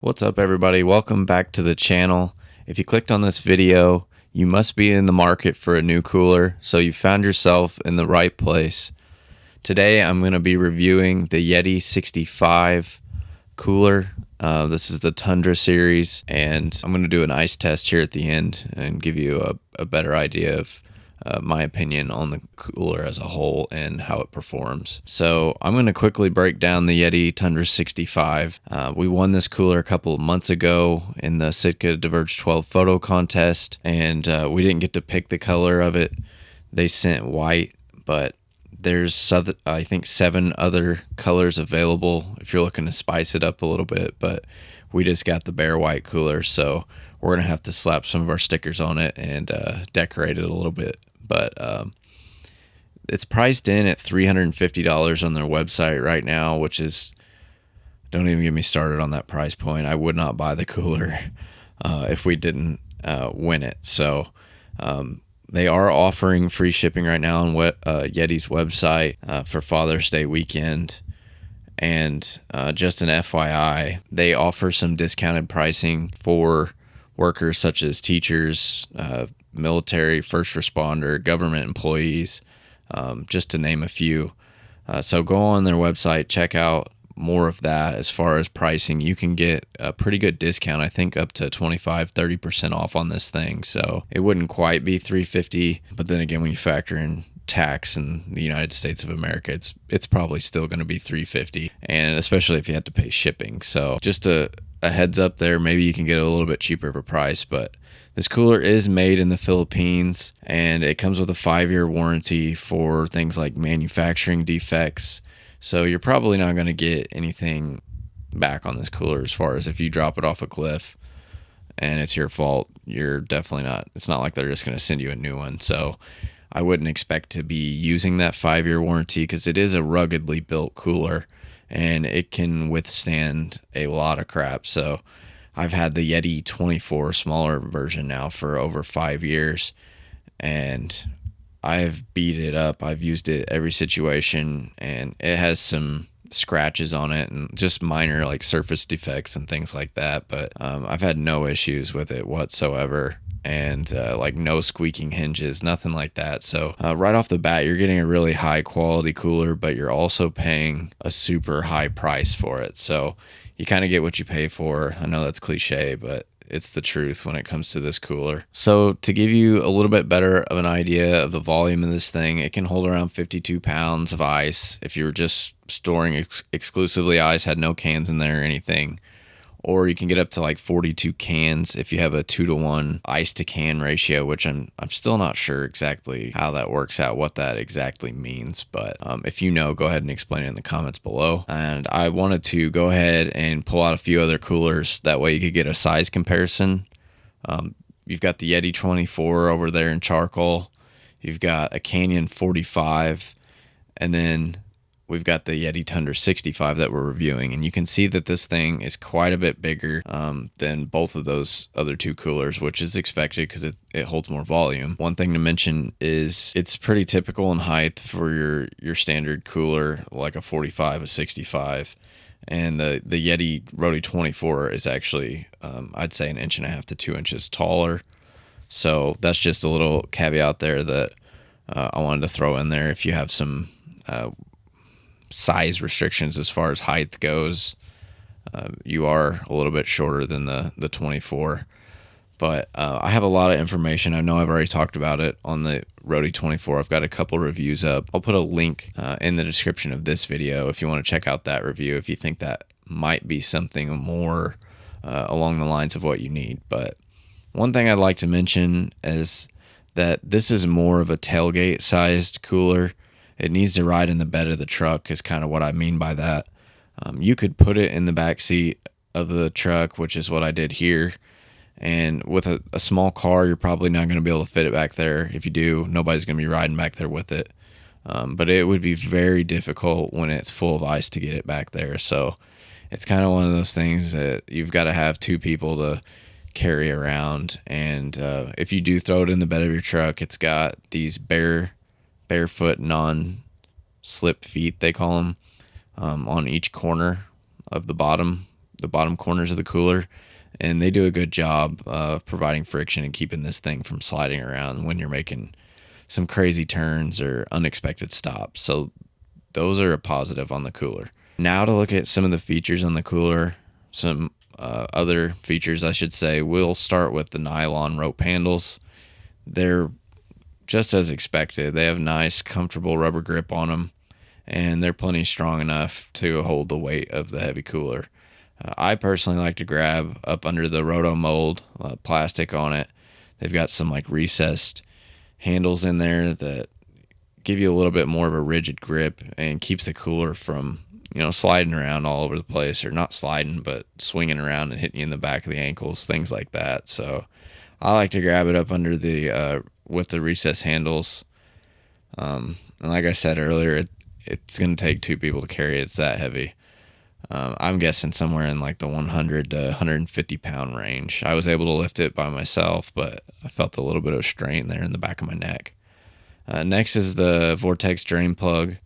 What's up, everybody? Welcome back to the channel. If you clicked on this video, you must be in the market for a new cooler, so you found yourself in the right place. Today I'm going to be reviewing the Yeti 65 cooler. This is the Tundra series, and I'm going to do an ice test here at the end and give you a better idea of my opinion on the cooler as a whole and how it performs. So I'm going to quickly break down the Yeti Tundra 65. We won this cooler a couple of months ago in the Sitka Diverge 12 photo contest, and we didn't get to pick the color of it. They sent white, but there's I think 7 other colors available if you're looking to spice it up a little bit, but we just got the bare white cooler, so we're gonna have to slap some of our stickers on it and decorate it a little bit. But it's priced in at $350 on their website right now, which is, don't even get me started on that price point. I would not buy the cooler if we didn't win it. So they are offering free shipping right now on Yeti's website for Father's Day weekend. And just an FYI, they offer some discounted pricing for workers such as teachers, military, first responder, government employees, just to name a few. So go on their website, check out more of that. As far as pricing, you can get a pretty good discount, I think up to 25-30% off on this thing. So it wouldn't quite be $350, but then again, when you factor in tax in the United States of America, it's probably still going to be $350, and especially if you had to pay shipping. So just a heads up there, maybe you can get a little bit cheaper of a price. But this cooler is made in the Philippines, and it comes with a 5-year warranty for things like manufacturing defects. So you're probably not going to get anything back on this cooler, as far as if you drop it off a cliff and it's your fault, you're definitely not, it's not like they're just going to send you a new one. So I wouldn't expect to be using that 5-year warranty, because it is a ruggedly built cooler and it can withstand a lot of crap. So I've had the Yeti 24 smaller version now for over 5 years, and I've beat it up. I've used it every situation, and it has some scratches on it and just minor like surface defects and things like that. But I've had no issues with it whatsoever. And like no squeaking hinges, nothing like that. So right off the bat, you're getting a really high quality cooler, but you're also paying a super high price for it. So you kind of get what you pay for. I know that's cliche, but it's the truth when it comes to this cooler. So to give you a little bit better of an idea of the volume of this thing, it can hold around 52 pounds of ice if you were just storing exclusively ice, had no cans in there or anything. Or you can get up to like 42 cans if you have a 2-to-1 ice to can ratio, which I'm still not sure exactly how that works out, what that exactly means. But if you know, go ahead and explain it in the comments below. And I wanted to go ahead and pull out a few other coolers. That way you could get a size comparison. You've got the Yeti 24 over there in charcoal. You've got a Canyon 45. And then we've got the Yeti Tundra 65 that we're reviewing, and you can see that this thing is quite a bit bigger than both of those other 2 coolers, which is expected because it holds more volume. One thing to mention is it's pretty typical in height for your standard cooler, like a 45, a 65. And the Yeti Roadie 24 is actually, I'd say, 1.5 to 2 inches taller. So that's just a little caveat there that I wanted to throw in there. If you have some size restrictions as far as height goes, you are a little bit shorter than the 24. But I have a lot of information. I know I've already talked about it on the Roadie 24. I've got a couple reviews up. I'll put a link in the description of this video if you want to check out that review, if you think that might be something more along the lines of what you need. But one thing I'd like to mention is that this is more of a tailgate sized cooler. It needs to ride in the bed of the truck is kind of what I mean by that. You could put it in the back seat of the truck, which is what I did here. And with a small car, you're probably not going to be able to fit it back there. If you do, nobody's going to be riding back there with it. But it would be very difficult when it's full of ice to get it back there. So it's kind of one of those things that you've got to have 2 people to carry around. And if you do throw it in the bed of your truck, it's got these barefoot non-slip feet, they call them, on each corner of the bottom the bottom corners of the cooler, and they do a good job of providing friction and keeping this thing from sliding around when you're making some crazy turns or unexpected stops. So those are a positive on the cooler. Now to look at some of the features on the cooler, some other features I should say. We'll start with the nylon rope handles. They're just as expected. They have nice, comfortable rubber grip on them, and they're plenty strong enough to hold the weight of the heavy cooler. I personally like to grab up under the roto mold, plastic on it. They've got some like recessed handles in there that give you a little bit more of a rigid grip and keeps the cooler from, sliding around all over the place, or not sliding, but swinging around and hitting you in the back of the ankles, things like that. So I like to grab it up under the, with the recessed handles. And like I said earlier, it's going to take two people to carry it. It's that heavy. I'm guessing somewhere in like the 100 to 150 pound range. I was able to lift it by myself, but I felt a little bit of strain there in the back of my neck. Next is the Vortex drain plug.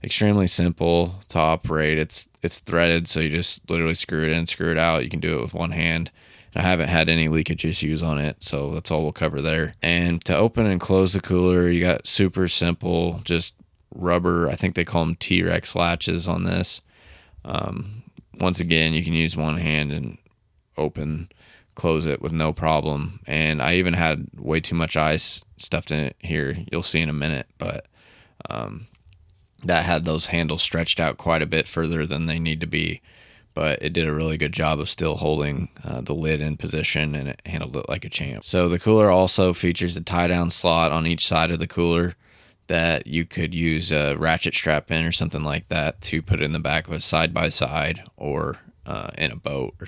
Extremely simple to operate. It's threaded, so you just literally screw it in, screw it out. You can do it with one hand. I haven't had any leakage issues on it, so that's all we'll cover there. And to open and close the cooler, you got super simple, just rubber, I think they call them T-Rex latches on this. Once again, you can use one hand and open, close it with no problem. And I even had way too much ice stuffed in it here. You'll see in a minute, but that had those handles stretched out quite a bit further than they need to be. But it did a really good job of still holding the lid in position, and it handled it like a champ. So the cooler also features a tie-down slot on each side of the cooler that you could use a ratchet strap in or something like that to put it in the back of a side-by-side or in a boat or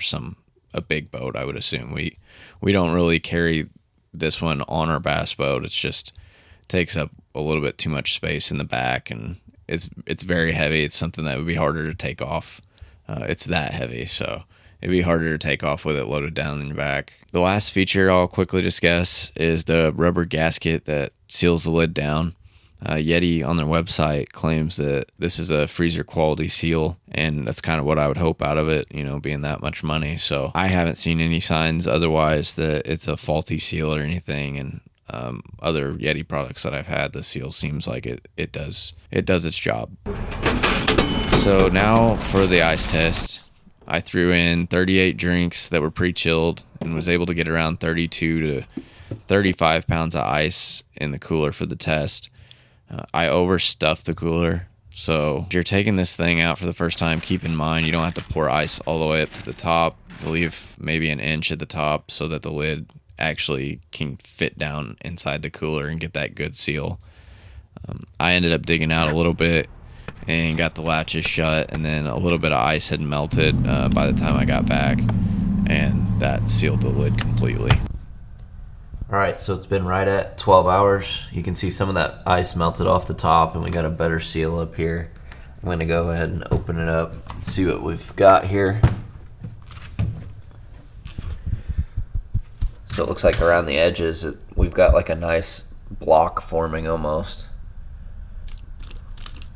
a big boat, I would assume. We don't really carry this one on our bass boat. It's just takes up a little bit too much space in the back, and it's very heavy. It's something that would be harder to take off. It's that heavy, so it'd be harder to take off with it loaded down in your back. The last feature I'll quickly discuss is the rubber gasket that seals the lid down. Yeti on their website claims that this is a freezer quality seal, and that's kind of what I would hope out of it, being that much money. So I haven't seen any signs otherwise that it's a faulty seal or anything, and other Yeti products that I've had, the seal seems like it does its job. So now for the ice test. I threw in 38 drinks that were pre-chilled and was able to get around 32 to 35 pounds of ice in the cooler for the test. I overstuffed the cooler, so if you're taking this thing out for the first time, keep in mind you don't have to pour ice all the way up to the top. Leave maybe an inch at the top so that the lid actually can fit down inside the cooler and get that good seal. I ended up digging out a little bit and got the latches shut, and then a little bit of ice had melted by the time I got back, and that sealed the lid completely. Alright, so it's been right at 12 hours. You can see some of that ice melted off the top, and we got a better seal up here. I'm going to go ahead and open it up and see what we've got here. So it looks like around the edges we've got like a nice block forming almost.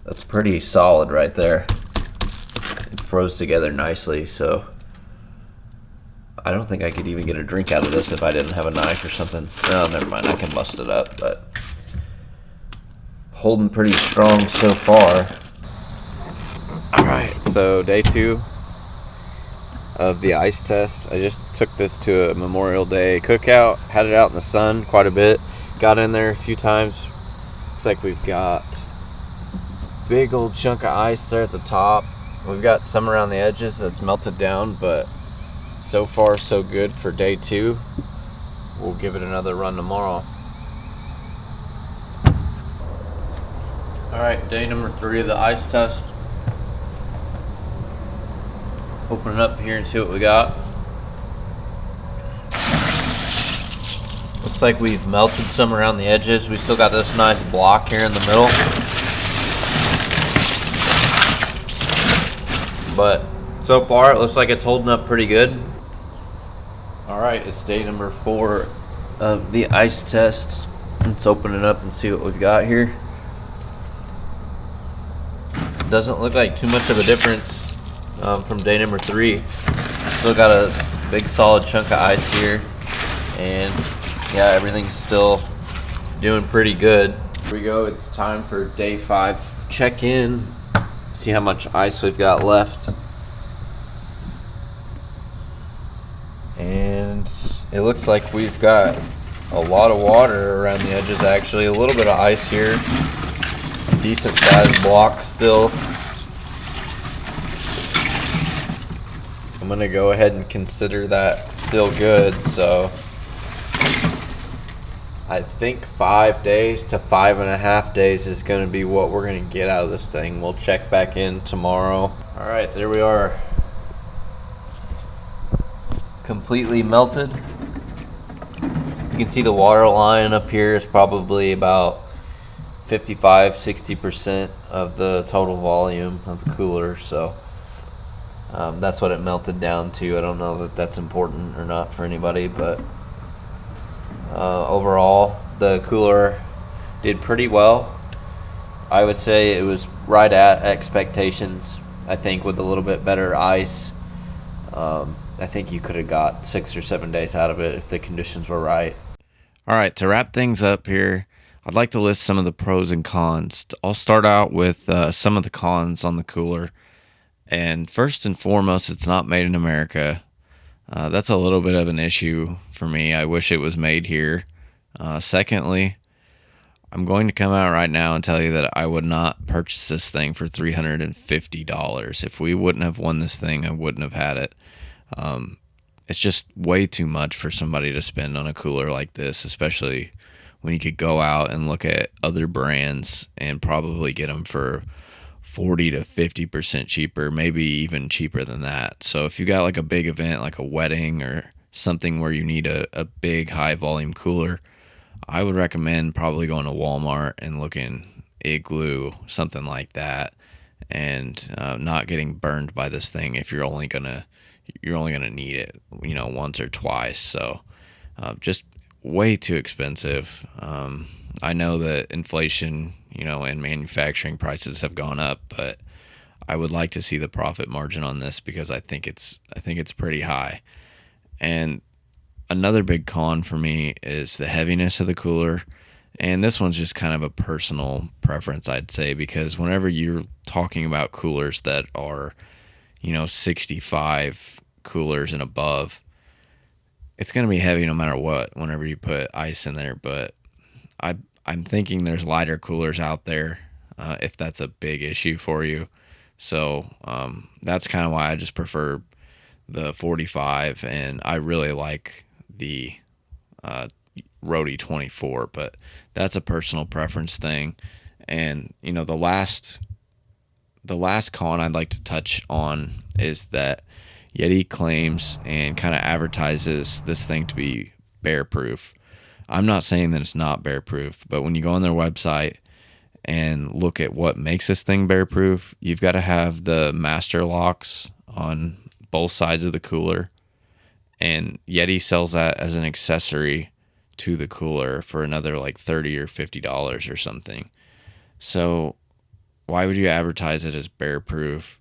That's pretty solid right there. It froze together nicely, so I don't think I could even get a drink out of this if I didn't have a knife or something. Oh, never mind, I can bust it up, but holding pretty strong so far. Alright, so day 2 of the ice test. I just took this to a Memorial Day cookout, had it out in the sun quite a bit, got in there a few times. Looks like we've got a big old chunk of ice there at the top. We've got some around the edges that's melted down, but so far so good for day 2. We'll give it another run tomorrow. Alright, day number 3 of the ice test. Open it up here and see what we got. Looks like we've melted some around the edges. We still got this nice block here in the middle. But so far it looks like it's holding up pretty good. Alright, it's day number 4 of the ice test. Let's open it up and see what we've got here. Doesn't look like too much of a difference from day number 3. Still got a big solid chunk of ice here, and yeah, everything's still doing pretty good. Here we go. It's time for day 5 check in. See how much ice we've got left. And it looks like we've got a lot of water around the edges, actually. A little bit of ice here. Decent sized block still. I'm going to go ahead and consider that still good. So I think 5 days to 5.5 days is going to be what we're going to get out of this thing. We'll check back in tomorrow. All right, there we are. Completely melted. You can see the water line up here is probably about 55-60% of the total volume of the cooler. So that's what it melted down to. I don't know that that's important or not for anybody, but overall the cooler did pretty well. I would say it was right at expectations. I think with a little bit better ice, I think you could have got 6 or 7 days out of it if the conditions were right. All right, to wrap things up here, I'd like to list some of the pros and cons. I'll start out with some of the cons on the cooler. And first and foremost, it's not made in America. That's a little bit of an issue for me. I wish it was made here. Secondly, I'm going to come out right now and tell you that I would not purchase this thing for $350. If we wouldn't have won this thing, I wouldn't have had it. It's just way too much for somebody to spend on a cooler like this, especially when you could go out and look at other brands and probably get them for 40 to 50% cheaper, maybe even cheaper than that. So if you got like a big event like a wedding or something where you need a big high volume cooler, I would recommend probably going to Walmart and looking Igloo, something like that, and not getting burned by this thing if you're only gonna need it, once or twice. So just way too expensive. I know that inflation, and manufacturing prices have gone up, but I would like to see the profit margin on this because I think it's pretty high. And another big con for me is the heaviness of the cooler. And this one's just kind of a personal preference, I'd say, because whenever you're talking about coolers that are 65 coolers and above, it's going to be heavy no matter what whenever you put ice in there. But I'm thinking there's lighter coolers out there if that's a big issue for you. So that's kind of why I just prefer the 45, and I really like the Roadie 24, but that's a personal preference thing. And the last con I'd like to touch on is that Yeti claims and kind of advertises this thing to be bear proof. I'm not saying that it's not bear proof, but when you go on their website and look at what makes this thing bear proof, you've got to have the master locks on both sides of the cooler, and Yeti sells that as an accessory to the cooler for another like $30 or $50 or something. So why would you advertise it as bear proof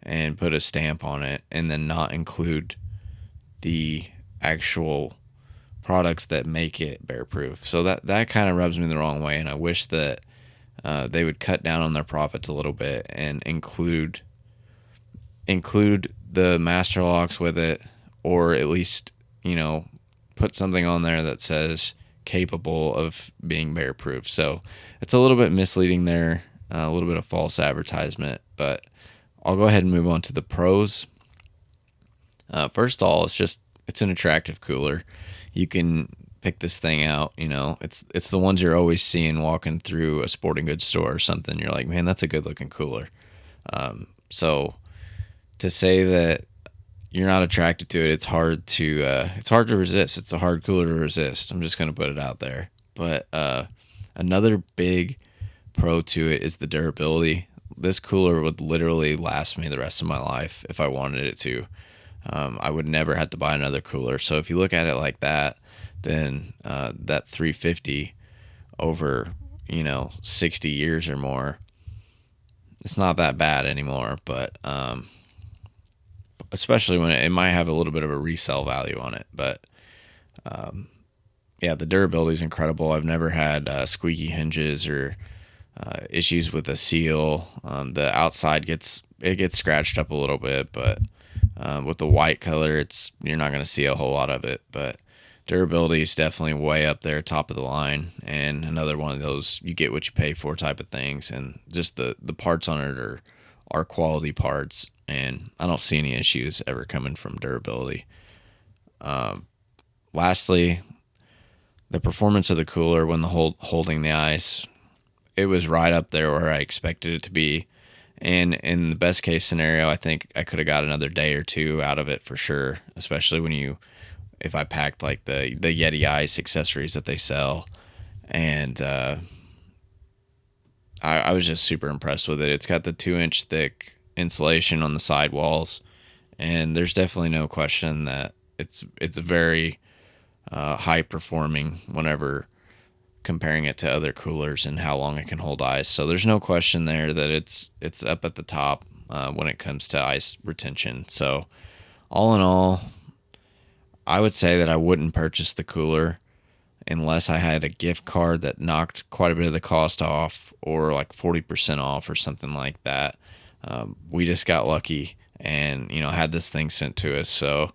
and put a stamp on it and then not include the actual products that make it bear proof? So that kind of rubs me the wrong way, and I wish that they would cut down on their profits a little bit and include the master locks with it, or at least put something on there that says capable of being bear proof. So it's a little bit misleading there, a little bit of false advertisement, but I'll go ahead and move on to the pros. First of all, it's an attractive cooler. You can pick this thing out, it's the ones you're always seeing walking through a sporting goods store or something. You're like, man, that's a good looking cooler. So to say that you're not attracted to it, it's hard to resist. It's a hard cooler to resist. I'm just going to put it out there. But another big pro to it is the durability. This cooler would literally last me the rest of my life if I wanted it to. I would never have to buy another cooler. So if you look at it like that, then that 350 over 60 years or more, it's not that bad anymore. But especially when it might have a little bit of a resale value on it. But yeah, the durability is incredible. I've never had squeaky hinges or issues with the seal. The outside gets scratched up a little bit, but with the white color, you're not going to see a whole lot of it. But durability is definitely way up there, top of the line, and another one of those you get what you pay for type of things. And just the parts on it are quality parts, and I don't see any issues ever coming from durability. Lastly, the performance of the cooler when holding the ice, it was right up there where I expected it to be. And in the best case scenario, I think I could have got another day or two out of it for sure, especially if I packed like the Yeti ice accessories that they sell. And I was just super impressed with it. It's got the 2-inch thick insulation on the side walls, and there's definitely no question that it's a very high performing whenever comparing it to other coolers and how long it can hold ice. So there's no question there that it's up at the top when it comes to ice retention. So all in all, I would say that I wouldn't purchase the cooler unless I had a gift card that knocked quite a bit of the cost off, or like 40% off or something like that. We just got lucky and had this thing sent to us, so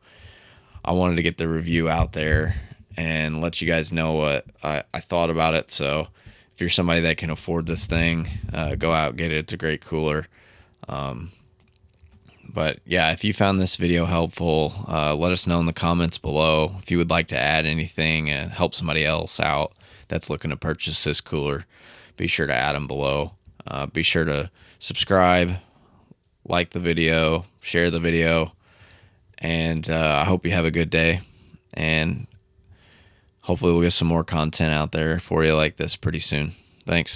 I wanted to get the review out there and let you guys know what I thought about it. So if you're somebody that can afford this thing, go out, get it. It's a great cooler. But yeah, if you found this video helpful, let us know in the comments below. If you would like to add anything and help somebody else out that's looking to purchase this cooler, be sure to add them below. Be sure to subscribe, like the video, share the video, and I hope you have a good day. And hopefully we'll get some more content out there for you like this pretty soon. Thanks.